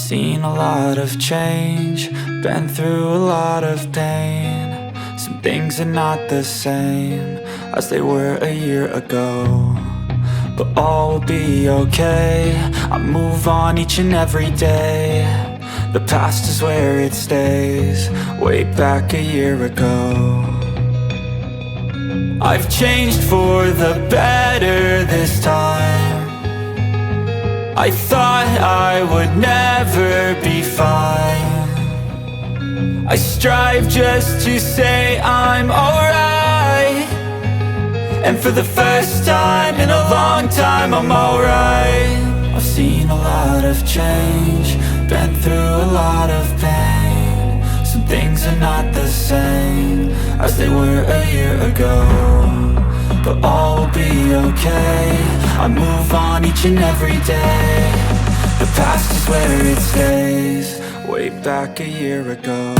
seen a lot of change, been through a lot of pain. Some things are not the same as they were a year ago, but all will be okay. I move on each and every day. The past is where it stays, way back a year ago. I've changed for the better this time. I thought I would never be fine. I strive just to say I'm alright, and for the first time in a long time I'm alright. I've seen a lot of change, been through a lot of pain. Some things are not the same as they were a year ago, but all will be okay. I move on each and every day. The past is where it stays, way back a year ago.